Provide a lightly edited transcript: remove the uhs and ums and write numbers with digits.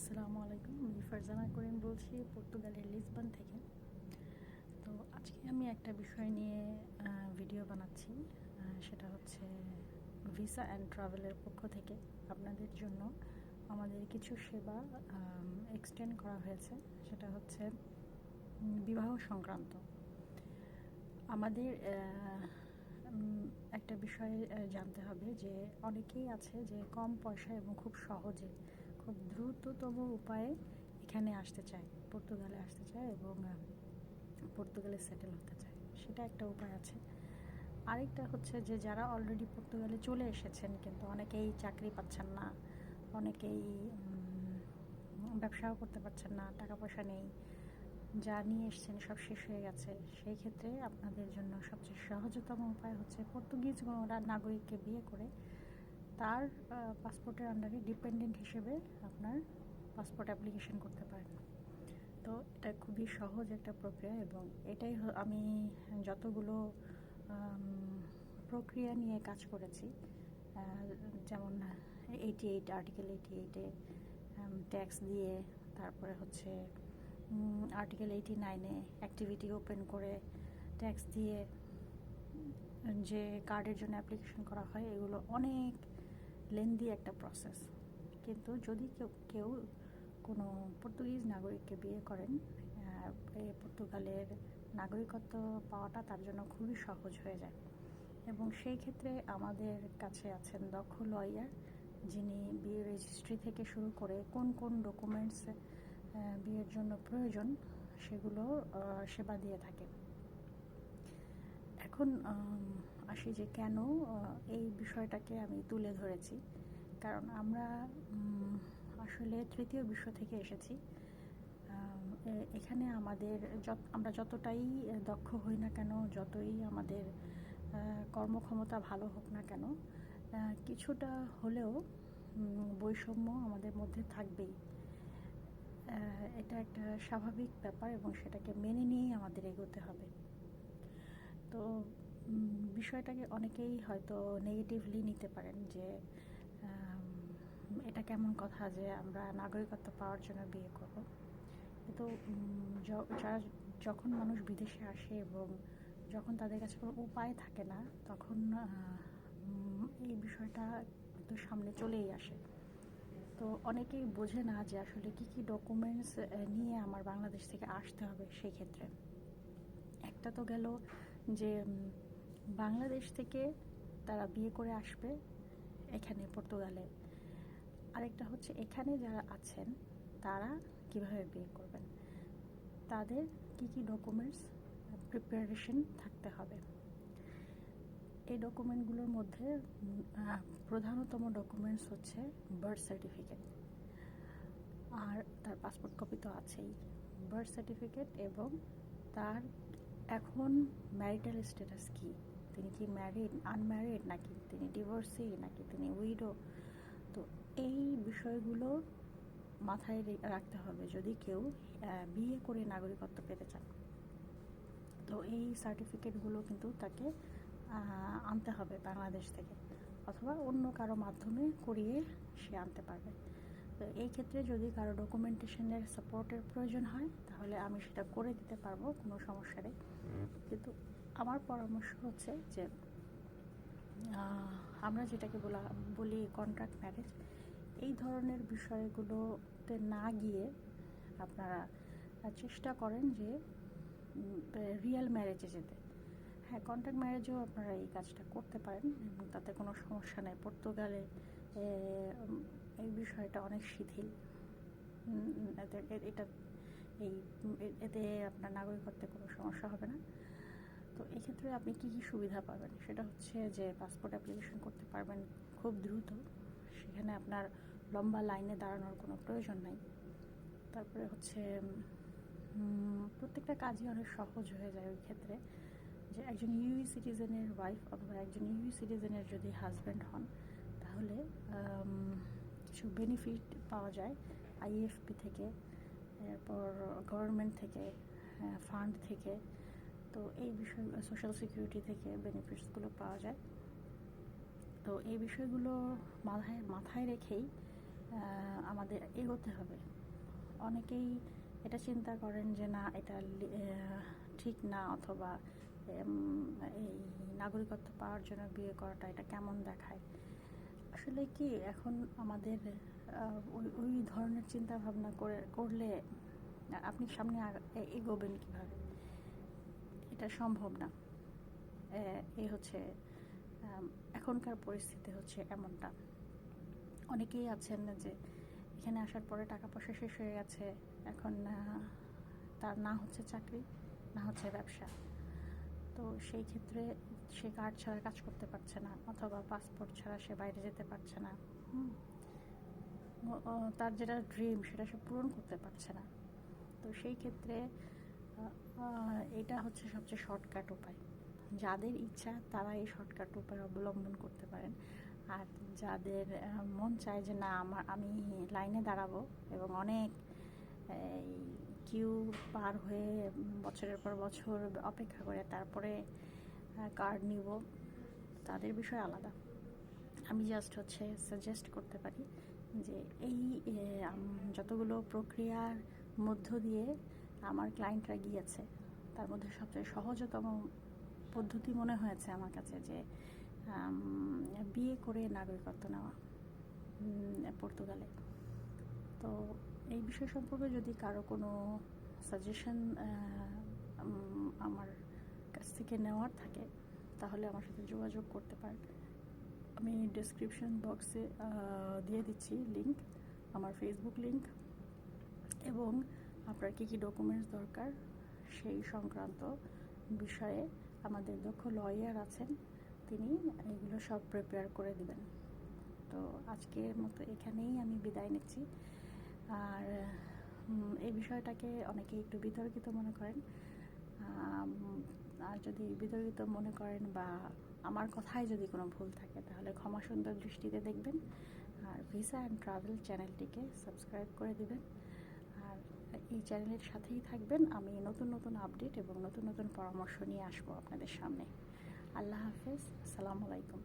আসসালামু আলাইকুম। আমি ফারজানা করিম বলছি পর্তুগালের লিসবন থেকে। তো আজকে আমি একটা বিষয় নিয়ে ভিডিও বানাচ্ছি। সেটা হচ্ছে ভিসা অ্যান্ড ট্রাভেলের পক্ষ থেকে আপনাদের জন্য আমাদের কিছু সেবা এক্সটেন্ড করা হয়েছে। সেটা হচ্ছে বিবাহ সংক্রান্ত। আমাদের একটা বিষয় জানতে হবে যে অনেকেই আছে যে কম পয়সা এবং খুব সহজে খুব দ্রুততম উপায়ে এখানে আসতে চায়, পর্তুগালে আসতে চায় এবং পর্তুগালে সেটেল হতে চায়। সেটা একটা উপায় আছে। আরেকটা হচ্ছে যে যারা অলরেডি পর্তুগালে চলে এসেছেন কিন্তু অনেকেই চাকরি পাচ্ছেন না, অনেকেই ব্যবসাও করতে পারছেন না, টাকা পয়সা নেই, যা নিয়ে এসছেন সব শেষ হয়ে গেছে। সেই ক্ষেত্রে আপনাদের জন্য সবচেয়ে সহজতম উপায় হচ্ছে পর্তুগিজ কোনো নাগরিককে বিয়ে করে তার পাসপোর্টের আন্ডারে ডিপেন্ডেন্ট হিসেবে আপনার পাসপোর্ট অ্যাপ্লিকেশন করতে পারেন। তো এটা খুবই সহজ একটা প্রক্রিয়া এবং এটাই আমি যতগুলো প্রক্রিয়া নিয়ে কাজ করেছি, যেমন 88 আর্টিকেল 88-এ ট্যাক্স দিয়ে, তারপরে হচ্ছে আর্টিকেল 89-এ অ্যাক্টিভিটি ওপেন করে ট্যাক্স দিয়ে যে কার্ডের জন্য অ্যাপ্লিকেশন করা হয়, এগুলো অনেক লেন্দি একটা প্রসেস। কিন্তু যদি কেউ কোনো পর্তুগিজ নাগরিককে বিয়ে করেন, পর্তুগালের নাগরিকত্ব পাওয়াটা তার জন্য খুবই সহজ হয়ে যায়। এবং সেই ক্ষেত্রে আমাদের কাছে আছেন দক্ষ লয়ার, যিনি বিয়ে রেজিস্ট্রি থেকে শুরু করে কোন কোন ডকুমেন্টস বিয়ের জন্য প্রয়োজন সেগুলো সেবা দিয়ে থাকে। এখন আসি যে কেন এই বিষয়টাকে আমি তুলে ধরেছি। কারণ আমরা আসলে তৃতীয় বিশ্ব থেকে এসেছি। এখানে আমরা যতটাই দক্ষ হই না কেন, যতই আমাদের কর্মক্ষমতা ভালো হোক না কেন, কিছুটা হলেও বৈষম্য আমাদের মধ্যে থাকবেই। এটা একটা স্বাভাবিক ব্যাপার এবং সেটাকে মেনে নিয়েই আমাদের এগোতে হবে। তো বিষয়টাকে অনেকেই হয়তো নেগেটিভলি নিতে পারেন যে এটা কেমন কথা যে আমরা নাগরিকত্ব পাওয়ার জন্য বিয়ে করব। কিন্তু যখন মানুষ বিদেশে আসে এবং যখন তাদের কাছে কোনো উপায় থাকে না, তখন এই বিষয়টা তো সামনে চলেই আসে। তো অনেকেই বোঝে না যে আসলে কি কি ডকুমেন্টস নিয়ে আমার বাংলাদেশ থেকে আসতে হবে। সেই ক্ষেত্রে একটা তো গেল যে বাংলাদেশ থেকে তারা বিয়ে করে আসবে এখানে পর্তুগালে। আরেকটা হচ্ছে এখানে যারা আছেন তারা কিভাবে বিয়ে করবেন, তাদের কি কি ডকুমেন্টস প্রিপারেশন থাকতে হবে। এই ডকুমেন্টগুলোর মধ্যে প্রধানতম ডকুমেন্টস হচ্ছে বার্থ সার্টিফিকেট, আর তার পাসপোর্ট কপি তো আছেই। বার্থ সার্টিফিকেট এবং তার এখন ম্যারিটাল স্ট্যাটাস কী, তিনি কি ম্যারিড, আনম্যারিড, নাকি তিনি ডিভোর্সি, নাকি তিনি উইডো। তো এই বিষয়গুলো মাথায় রাখতে হবে যদি কেউ বিয়ে করে নাগরিকত্ব পেতে চান। তো এই সার্টিফিকেটগুলো কিন্তু তাকে আনতে হবে বাংলাদেশ থেকে, অথবা অন্য কারো মাধ্যমে করিয়ে সে আনতে পারবে। তো এই ক্ষেত্রে যদি কারো ডকুমেন্টেশনের সাপোর্টের প্রয়োজন হয় তাহলে আমি সেটা করে দিতে পারবো, কোনো সমস্যা নেই। কিন্তু আমার পরামর্শ হচ্ছে যে আমরা যেটাকে বলি কন্ট্রাক্ট ম্যারেজ, এই ধরনের বিষয়গুলোতে না গিয়ে আপনারা চেষ্টা করেন যে রিয়েল ম্যারেজে যেতে। হ্যাঁ, কন্ট্রাক্ট ম্যারেজেও আপনারা এই কাজটা করতে পারেন এবং তাতে কোনো সমস্যা নেই। পর্তুগালে এই বিষয়টা অনেক শিথিল। এটা এতে আপনার নাগরিকত্বে কোনো সমস্যা হবে না। তো এক্ষেত্রে আপনি কি কি সুবিধা পাবেন সেটা হচ্ছে যে পাসপোর্ট অ্যাপ্লিকেশন করতে পারবেন খুব দ্রুত, সেখানে আপনার লম্বা লাইনে দাঁড়ানোর কোনো প্রয়োজন নাই। তারপরে হচ্ছে প্রত্যেকটা কাজই অনেক সহজ হয়ে যায় ওই ক্ষেত্রে। যে একজন ইউই সিটিজেনের ওয়াইফ অথবা একজন ইউই সিটিজেনের যদি হাজব্যান্ড হন, তাহলে কিছু বেনিফিট পাওয়া যায় আইএফপি থেকে, এরপর গভর্নমেন্ট থেকে, ফান্ড থেকে। তো এই বিষয় সোশ্যাল সিকিউরিটি থেকে বেনিফিটসগুলো পাওয়া যায়। তো এই বিষয়গুলো মাথায় রেখেই আমাদের এগোতে হবে। অনেকেই এটা চিন্তা করেন যে না, এটা ঠিক না, অথবা এই নাগরিকত্ব পাওয়ার জন্য বিয়ে করাটা এটা কেমন দেখায়। আসলে কি, এখন আমাদের ওই ধরনের চিন্তা ভাবনা করলে আপনি সামনে এগোবেন কীভাবে? এটা সম্ভব না। এই হচ্ছে এখনকার পরিস্থিতি হচ্ছে এমনটা। অনেকেই আছেন যে এখানে আসার পরে টাকা পয়সা শেষ হয়ে গেছে, এখন তার না হচ্ছে চাকরি, না হচ্ছে ব্যবসা। তো সেই ক্ষেত্রে সে কার্ড ছাড়া কাজ করতে পারছে না, অথবা পাসপোর্ট ছাড়া সে বাইরে যেতে পারছে না। তার যেটা ড্রিম সেটা সে পূরণ করতে পারছে না। তো সেই ক্ষেত্রে এটা হচ্ছে সবচেয়ে শর্টকাট উপায়। যাদের ইচ্ছা তারা এই শর্টকাট উপায় অবলম্বন করতে পারেন। আর যাদের মন চায় যে না, আমি লাইনে দাঁড়াবো এবং অনেক কিউ পার হয়ে বছরের পর বছর অপেক্ষা করে তারপরে কার্ড নিব, তাদের বিষয় আলাদা। আমি জাস্ট সাজেস্ট করতে পারি যে এই যতগুলো প্রক্রিয়ার মধ্য দিয়ে আমার ক্লায়েন্টরা গিয়েছে, তার মধ্যে সবচেয়ে সহজতম পদ্ধতি মনে হয়েছে আমার কাছে যে বিয়ে করে নাগরিকত্ব নেওয়া পর্তুগালে। তো এই বিষয় সম্পর্কে যদি কারো কোনো সাজেশন আমার কাছ থেকে নেওয়ার থাকে, তাহলে আমার সাথে যোগাযোগ করতে পারেন। আমি ডেসক্রিপশন বক্সে দিয়ে দিচ্ছি লিংক, আমার ফেসবুক লিংক, এবং আপনার কী কী ডকুমেন্টস দরকার সেই সংক্রান্ত বিষয়ে আমাদের দক্ষ লয়ার আছেন, তিনি এগুলো সব প্রিপেয়ার করে দিবেন। তো আজকের মতো এখানেই আমি বিদায় নিচ্ছি। আর এই বিষয়টাকে অনেকে একটু বিতর্কিত মনে করেন। আর যদি বিতর্কিত মনে করেন বা আমার কথায় যদি কোনো ভুল থাকে, তাহলে ক্ষমা সুন্দর দৃষ্টিতে দেখবেন। আর ভিসা অ্যান্ড ট্রাভেল চ্যানেলটিকে সাবস্ক্রাইব করে দিবেন। আর এই চ্যানেলের সাথেই থাকবেন। আমি নতুন নতুন আপডেট এবং নতুন নতুন পরামর্শ নিয়ে আসবো আপনাদের সামনে। আল্লাহ হাফেজ, আসসালামু আলাইকুম।